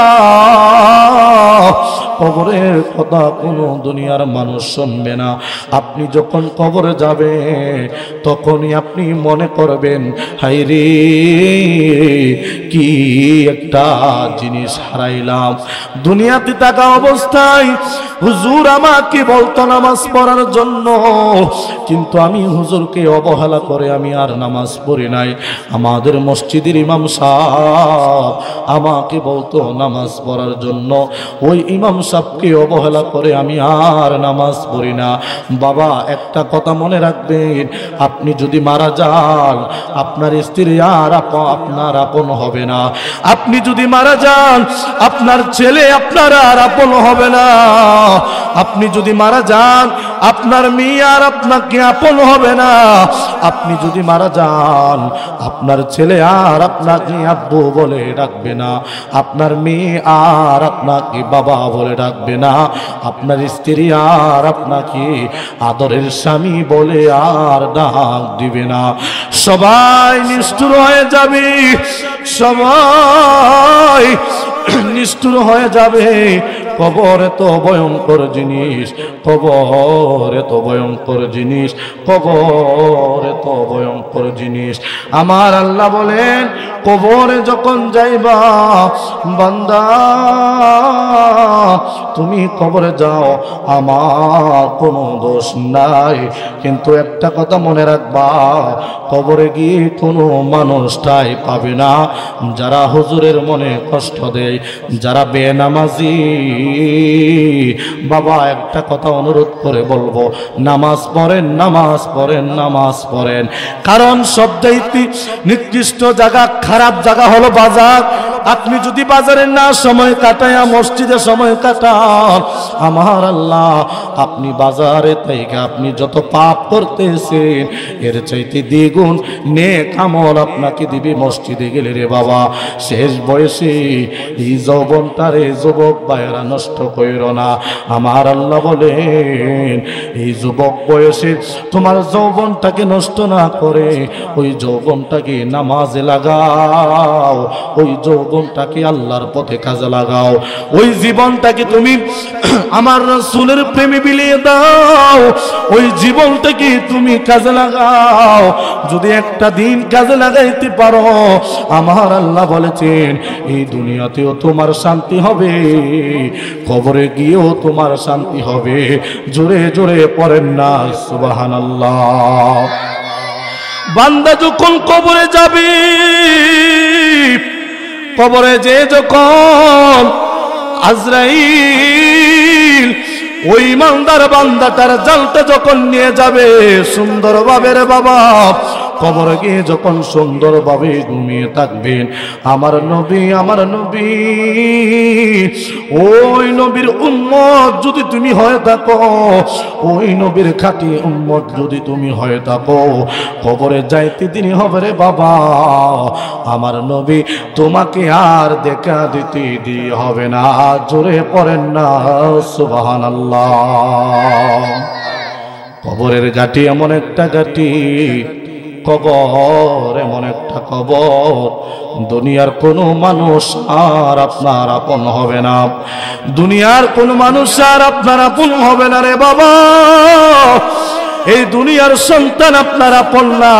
কবরের কথা কোনো দুনিয়ার মানুষ শুনবে না। আপনি যখন কবরে যাবেন তখনই আপনি মনে করবেন হায়রে কি একটা জিনিস হারাইলাম। দুনিয়াতে থাকা অবস্থায় হুজুর আমাকে বলতো নামাজ পড়ার জন্য, কিন্তু আমি হুজুরকে অবহেলা করে আমি আর নামাজ পড়ি নাই। আমাদের মসজিদের ইমাম সাহেব আমাকে বলতো নামাজ পড়ার জন্য, ওই ইমাম সাহেবকে অবহেলা করে আমি আর নামাজ পড়ি না। বাবা একটা কথা মনে রাখবেন, আপনি যদি মারা যান আপনার স্ত্রী আর আপনার আপন হবে না, আপনি যদি মারা যান আপনার ছেলে আপনার আর আপন হবে না, আপনি যদি মারা যান আপনার মেয়ে আর আপনাকে আপন হবে না, আপনি যদি মারা যান আপনার ছেলে আর আপনাকে আব্বু বলে ডাকবে না, আপনার মেয়ে আর আপনাকে বাবা বলে ডাকবে না, আপনার স্ত্রী আর আপনাকে আদরের স্বামী বলে আর ডাক দিবে না। সবাই নিষ্ঠুর হয়ে যাবে, সবাই নিষ্ঠুর হয়ে যাবে। কবর এত ভয়ঙ্কর জিনিস, কবর এত ভয়ঙ্কর জিনিস, কবর এত ভয়ঙ্কর জিনিস। আমার আল্লাহ বলেন কবরে যখন যাইবা বান্দা তুমি কবরে যাও, আমার কোনো দোষ নাই, কিন্তু একটা কথা মনে রাখবা কবরে গিয়ে কোনো মানুষটাই পাবে না যারা হুজুরের মনে কষ্ট দেয়, যারা বেনামাজি। বাবা একটা কথা অনুরোধ করে বলবো, নামাজ পড়েন, নামাজ পড়েন, নামাজ পড়েন, কারণ সবচাইতে নিকৃষ্ট জায়গা খারাপ জায়গা হলো বাজার। আপনি যদি বাজারে না সময় কাটায়া মসজিদে সময় কাটান, আমার আল্লাহ আপনি বাজারে থেকে আপনি যত পাপ করতেছেন এর চাইতে দ্বিগুণ নেক আমল আপনাকে দিবে মসজিদে গেলে। রে বাবা শেষ বয়সে এই যৌবনটারে যুবক ভাইয়েরা নষ্ট কইরো না। আমার আল্লাহ বলেন এই যুবক বয়সে তোমার যৌবনটাকে নষ্ট না করে ওই যৌবনটাকে নামাজে লাগাও, ওই যৌবন জীবনটাকে আল্লাহর পথে কাজে লাগাও, ওই জীবনটাকে তুমি আমার রাসূলের প্রেমে বিলিয়ে দাও, ওই জীবনটাকে তুমি কাজে লাগাও। যদি একটা দিন কাজে লাগাইতে পারো, আমার আল্লাহ বলেছেন এই দুনিয়াতেও তোমার শান্তি হবে, কবরে গিয়েও তোমার শান্তি হবে। জোরে জোরে পড়েন না সুবহানাল্লাহ। বান্দা যখন কবরে যাবে, কবরে যে যখন আজরাইল ওই ইমানদার বান্দাটার জানটা যখন নিয়ে যাবে সুন্দরভাবে, রে বাবা কবরে গিয়ে যখন সুন্দরভাবে ঘুমিয়ে থাকবেন, আমার নবী ওই নবীর উম্মত যদি তুমি হয়ে থাকো, ওই নবীর খাঁটি উম্মত যদি তুমি হয়ে থাকো, কবরে যাইতে দিনই হবে রে বাবা, আমার নবী তোমাকে আর দেখা দিতে দিয়ে হবে না। জোরে পড়েন না সুবহানাল্লাহ। কবরের ঘাটি এমন একটা ঘাটি, কবর এমন একটা কবর, দুনিয়ার কোনো মানুষ আর আপনার আপন হবে না, দুনিয়ার কোনো মানুষ আর আপনার আপন হবে না রে বাবা। এই দুনিয়ার সন্তান আপনার আপন না,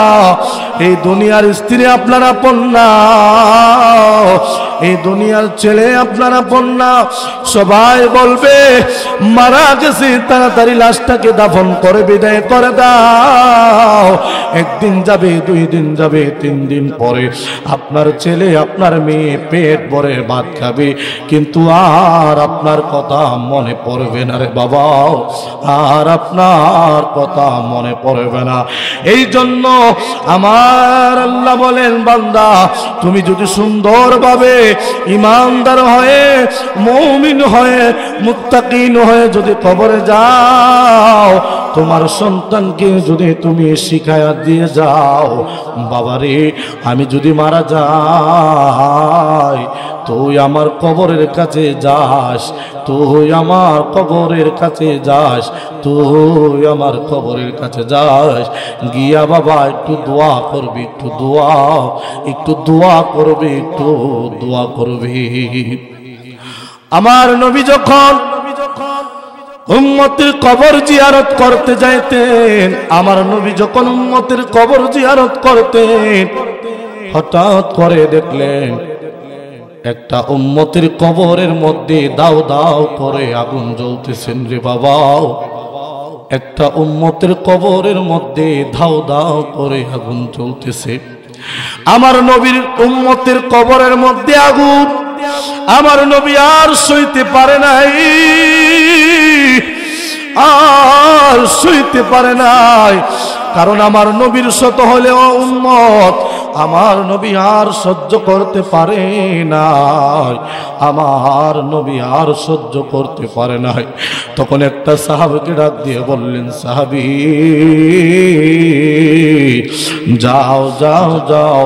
এই দুনিয়ার স্ত্রী আপনার আপন না, এই দুনিয়ার ছেলে আপনার আপন না। সবাই বলবে মারা গেছে, তাড়াতাড়ি লাশটাকে দাফন করে বিদায় করে দাও। একদিন যাবে, 2 দিন যাবে, 3 দিন পরে আপনার ছেলে আপনার মেয়ে পেট ভরে ভাত খাবে, কিন্তু আর আপনার কথা মনে পড়বে না রে বাবা, আর আপনার কথা মনে পড়বে না। এই জন্য আমার আল্লাহ বলেন, বান্দা তুমি যদি সুন্দরভাবে ইমানদার হয়ে, মুমিন হয়ে, মুত্তাকিন হয়ে যদি কবরে যাও, তোমার সন্তানকে যদি তুমি শিখায়া দিয়ে যাও, বাবারে আমি যদি মারা যাই, তুই আমার কবরের কাছে যাস, তুই আমার কবরের কাছে যাস, তুই আমার কবরের কাছে যাস, গিয়া বাবা একটু দোয়া করবি, একটু দোয়া করবি, একটু দোয়া করবি। আমার নবী যখন উম্মতের কবর জিয়ারত করতে যাইতেন, আমার নবী যখন উম্মতের কবর জিয়ারত করতেন, হঠাৎ করে দেখলেন একটা উম্মতের কবরের মধ্যে দাও দাও করে আগুন জ্বলতেছেন রে বাবা। একটা উম্মতের কবরের মধ্যে দাও দাও করে আগুন জ্বলতেছে। আমার নবীর উম্মতের কবরের মধ্যে আগুন, আমার নবী আর সইতে পারে নাই, আর সইতে পারে নাই। কারণ আমার নবীর শত হলেও উম্মত, আমার নবী আর সহ্য করতে পারে নাই, আমার নবী আর সহ্য করতে পারে নাই। তখন একটা সাহাবীকে ডাক দিয়ে বললেন, সাহাবী যাও যাও যাও,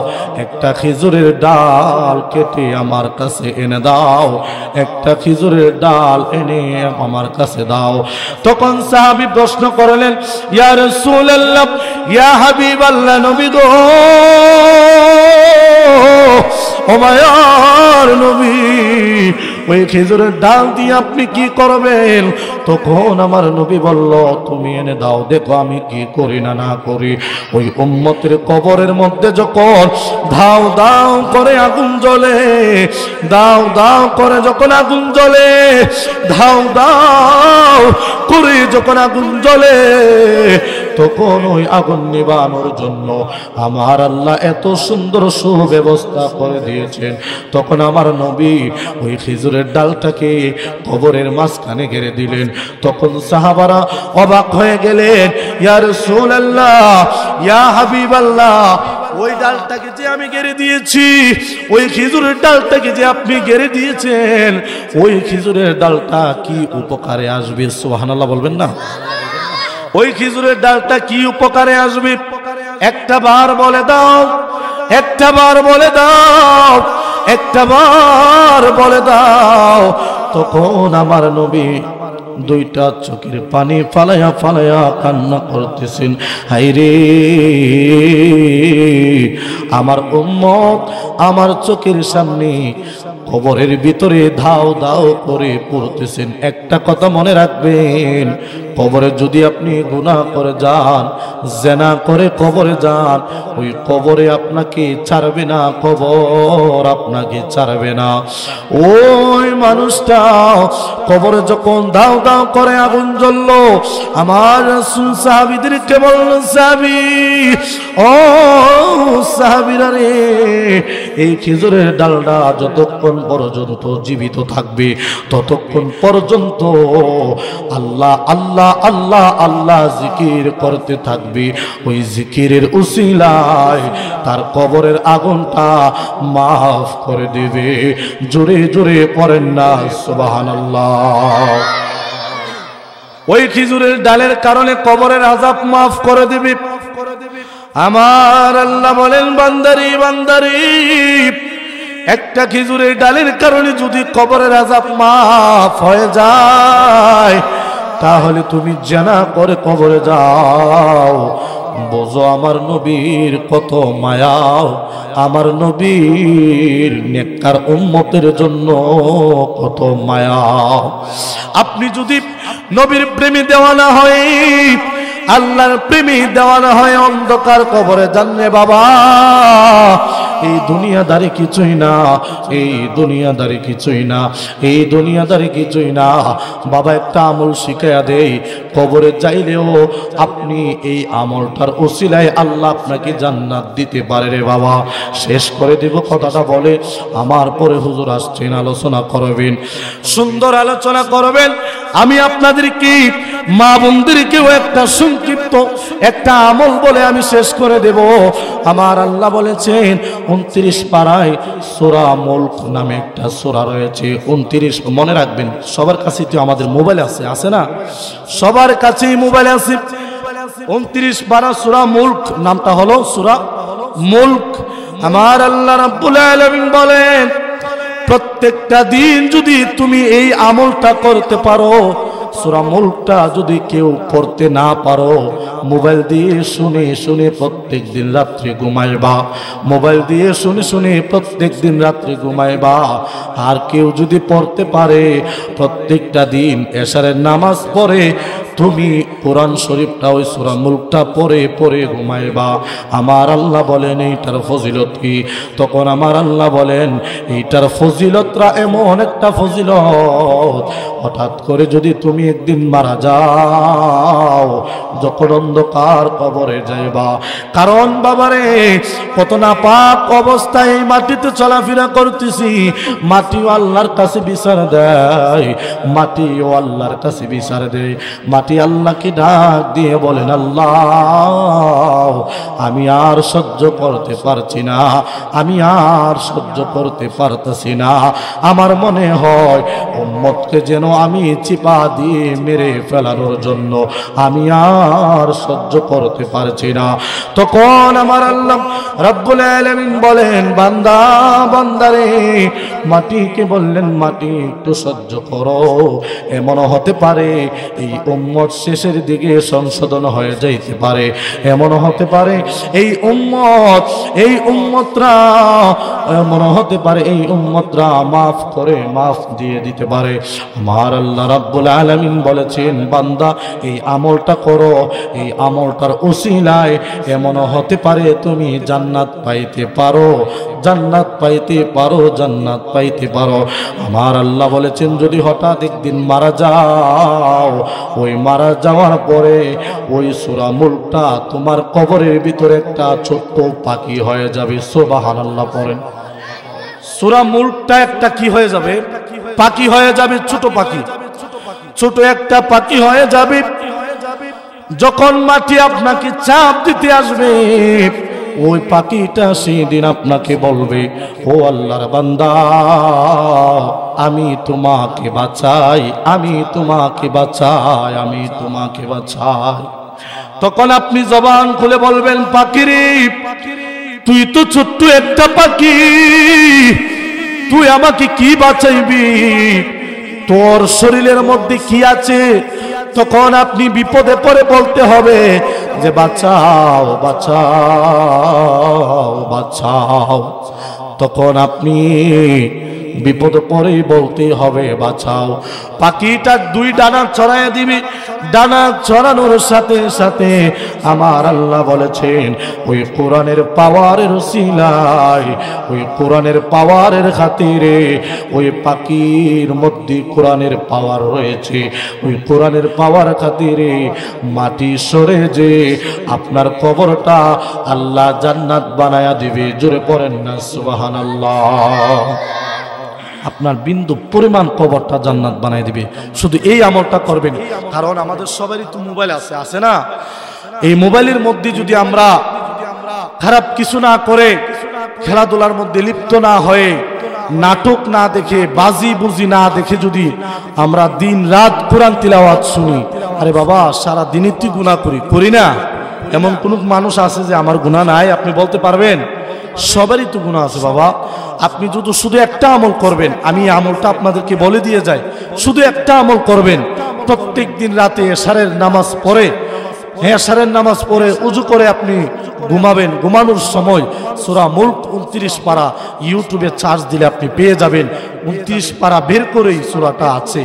একটা খেজুরের ডাল কেটে আমার কাছে এনে দাও, একটা খেজুরের ডাল এনে আমার কাছে দাও। তখন সাহাবী প্রশ্ন করলেন, ইয়া রাসূলুল্লাহ, ইয়া হাবিবাল্লাহ, নবী গো, ও মায়ার নবী, ওই খেজুরের ডাল দিয়ে আপনি কি করবেন? তখন আমার নবী বলল, তুমি এনে দাও, দেখো আমি কি করি না না করি। ওই উম্মতের কবরের মধ্যে যখন দাও দাও করে আগুন জ্বলে, দাও দাও করে যখন আগুন জ্বলে, দাও দাও করে যখন আগুন জ্বলে, তখন ওই আগুন নিবানোর জন্য আমার আল্লাহ এত সুন্দর সুব্যবস্থা করে দিয়েছেন। তখন আমার নবী ওই খেজুরের ডালটাকে কবরের মাঝখানে ঘিরে দিলেন। তখন সাহাবারা অবাক হয়ে গেলেন, ইয়া রাসূলুল্লাহ, ইয়া হাবিবাল্লাহ, ওই ডালটাকে যে আমি ঘিরে দিয়েছি, ওই খেজুরের ডালটাকে যে আপনি ঘিরে দিয়েছেন, ওই খেজুরের ডালটা কি উপকারে আসবে? সুবহানাল্লাহ বলবেন না? ওই খেজুরের ডালটা কি উপকারে আসবে? একটা বার বলে দাও, একটা বার বলে দাও, একটা বার বলে দাও। তখন আমার নবী দুইটা চোখের পানি ফালাইয়া ফালাইয়া কান্না করতেছেন, হায়রে আমার উম্মত আমার চোখের সামনে কবরের ভিতরে ধাও ধাও করে পড়তেছেন। একটা কথা মনে রাখবেন, কবরে যদি আপনি গুনাহ করে যান, জেনা করে কবরে যান, ওই কবরে আপনাকে ছাড়বে না, কবর আপনাকে ছাড়বে না। ওই মানুষটা কবরে যখন দাও দাও করে আগুন জ্বললো, আমার রাসূল সাহাবীদেরকে বলল, সাহাবী ও সাহাবীরা রে, এই খেজুরের ডালটা যতক্ষণ পর্যন্ত জীবিত থাকবে ততক্ষণ পর্যন্ত আল্লাহ আল্লাহ আল্লাহ আল্লাহ জিকির করতে থাকবে। ওই জিকিরের উসিলায় তার কবরের আগুনটা মাফ করে দেবে। জোরে জোরে পড়েন না সুবহানাল্লাহ। ওই খেজুরের ডালের কারণে কবরের আযাব মাফ করে দেবে। আমার আল্লাহ বলেন, বান্দারি বান্দারি, একটা খেজুরের ডালের কারণে যদি কবরের আযাব মাফ হয়ে যায়, তাহলে তুমি জানা করে কবরে যাও। বোঝো আমার নবীর কত মায়া, আমার নবীর নেককার উম্মতের জন্য কত মায়া। আপনি যদি নবীর প্রেমে দেওয়ানা হয়, আল্লাহর প্রেমে দেওয়ানা হয়, অন্ধকার কবরে জানলে বাবা এই দুনিয়াদারি কিছুই না, এই দুনিয়াদারি কিছুই না, এই দুনিয়াদারি কিছুই না। বাবা একটা আমল শিখাইয়া দেই, কবরে যাইলেও আপনি এই আমলটার ওসিলায় আল্লাহ আপনাকে জান্নাত দিতে পারে রে বাবা। শেষ করে দিব কথাটা বলে, আমার পরে হুজুর আসছেন, আলোচনা করবেন, সুন্দর আলোচনা করবেন। আমি আপনাদেরকে মা বোনদেরকেও একটা সংক্ষিপ্ত একটা আমল বলে আমি শেষ করে দেব। আমার আল্লাহ বলেছেন 29 পারায় সূরা মুলক নামে একটা সূরা রয়েছে। 29 মনে রাখবেন, সবার কাছেই তো আমাদের মোবাইল আছে, আছে না? সবার কাছেই মোবাইল আছে। 29 পারা সূরা মুলক, নামটা হলো সূরা মুলক। আমার আল্লাহ রাব্বুল আলামিন বলেন, প্রত্যেকটা দিন যদি তুমি এই আমলটা করতে পারো, সূরা মুলকটা যদি কেউ পড়তে না পারো, মোবাইল দিয়ে শুনে শুনে প্রত্যেক দিন রাত্রে ঘুমাইবা, মোবাইল দিয়ে শুনে শুনে প্রত্যেক দিন রাত্রে ঘুমাইবা। আর কেউ যদি পড়তে পারে, প্রত্যেকটা দিন এশারের নামাজ পড়ে তুমি কোরআন শরীফটা ওই সূরা মুলকটা পড়ে পড়ে ঘুমাইবা। আমার আল্লাহ বলেন এইটার ফজিলত কি? তখন আমার আল্লাহ বলেন এইটার ফজিলতরা এমন একটা ফজিলত, হঠাৎ করে যদি তুমি একদিন মারা যাও, যখন অন্ধকার কবরে যাইবা, কারণ বাবারে কত না পাক অবস্থায় মাটিতে চলাফেরা করতেছি, মাটিও আল্লাহর কাছে বিচার দেয়, মাটিও আল্লাহর কাছে বিচার দেয়। মাটি আল্লাহকে ডাক দিয়ে বলেন, আল্লাহ আমি আর সহ্য করতে পারছি না, আমি আর সহ্য করতে পারতেছি না, আমার মনে হয় উম্মতকে যেন আমি চিপা দিয়ে মেরে ফেলানোর জন্য আমি আর সহ্য করতে পারছি না। তখন আমার আল্লাহ রাব্বুল আলামিন বলেন, বান্দা বান্দারে, মাটিকে বললেন, মাটি একটু সহ্য করো, এমন হতে পারে এই উম্মত শেষের দিকে সংশোধন হয়ে যাইতে পারে, এমন হতে পারে এই উম্মতরা এমন হতে পারে এই উম্মতরা মাফ করে মাফ দিয়ে দিতে পারে। আমার আল্লাহ রাব্বুল আলামিন বলেছেন, বান্দা এই আমলটা করো, এই আমলটার উসিলায় এমন হতে পারে তুমি জান্নাত পাইতে পারো, জান্নাত পাইতে পারো, জান্নাত পাইতে পারো। আমার আল্লাহ বলেছেন, যদি হঠাৎ একদিন মারা যাও, ওই মারা যাওয়ার পরে ওই সূরা মুলকটা তোমার কবরের ভিতরে একটা ছোট্ট পাখি হয়ে যাবে। সুবহানাল্লাহ পড়েন। সূরা মুলকটা একটা কি হয়ে যাবে? পাখি হয়ে যাবে, ছোট পাখি, ছোট একটা পাখি হয়ে যাবে। যখন মাটি আপনাকে চাপ দিতে আসবে, ওই পাখিটা সেদিন আপনাকে বলবে, ও আল্লাহর বান্দা, আমি তোমাকে বাঁচাই, আমি তোমাকে বাঁচাই, আমি তোমাকে বাঁচাই। তখন আপনি জবান খুলে বলবেন, পাখিরে তুই তো ছোট্ট একটা পাখি, তুই আমাকে কি বাঁচাইবি, তোর শরীরের মধ্যে কি আছে? তখন আপনি বিপদে পড়ে বলতে হবে যে বাঁচাও বাঁচাও বাঁচাও। বাঁচাও, তখন আপনি বিপদ পরেই বলতে হবে বাঁচাও। পাখিটা দুই ডানা ছড়াইয়া দিবে, ডানা ছড়ানোর সাথে সাথে আমার আল্লাহ বলেছেন ওই কোরআনের পাওয়ারের উসিলায়, ওই কোরআনের পাওয়ারের খাতিরে, ওই পাখির মধ্যে কোরআনের পাওয়ার রয়েছে, ওই কোরআনের পাওয়ার খাতিরে মাটি সরে যে আপনার কবরটা আল্লাহ জান্নাত বানায়া দিবে। জোরে পড়েন না সুবহানাল্লাহ। আপনার বিন্দু পরিমাণ কবরটা জান্নাত বানাই দিবে। শুধু এই আমলটা করবেন, কারণ আমাদের সবারই তো মোবাইল আছে, আছে না? এই মোবাইলের মধ্যে যদি আমরা খারাপ কিছু না করে, খেলাধুলার মধ্যে লিপ্ত না হয়ে, নাটক না দেখে, বাজি বুজি না দেখে যদি আমরা দিন রাত কোরআন তিলাওয়াত শুনি, আরে বাবা সারা দিনই তুই গুনাহ করি না? এমন কোন মানুষ আছে যে আমার গুনাহ নাই? আপনি বলতে পারবেন? সবারই তো গুনাহ আছে বাবা। আপনি যদি শুধু একটা আমল করবেন, আমি এই আমলটা আপনাদেরকে বলে দিয়ে যাই, শুধু একটা আমল করবেন, প্রত্যেক দিন রাতে এশারের নামাজ পড়ে, এশারের নামাজ পড়ে উযু করে আপনি ঘুমাবেন। ঘুমানোর সময় সূরা মুলক 29 পারা ইউটিউবে চার্জ দিলে আপনি পেয়ে যাবেন। 29 পারা বের করেই সূরাটা আছে,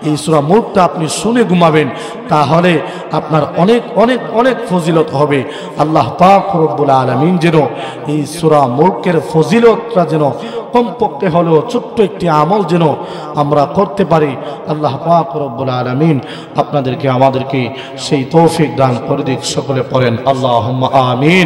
এই সূরা মুলকটা আপনি শুনে ঘুমাবেন, তাহলে আপনার অনেক অনেক অনেক ফজিলত হবে। আল্লাহ পাক রব্বুল আলামিন যেন এই সূরা মুলকের ফজিলতটা যেন কমপক্ষে হলেও ছোট্ট একটি আমল যেন আমরা করতে পারি। আল্লাহ পাক রব্বুল আলামিন আপনাদেরকে আমাদেরকে সেই তৌফিক দান করে দিক। সকলে পড়েন আল্লাহুম্মা আমিন।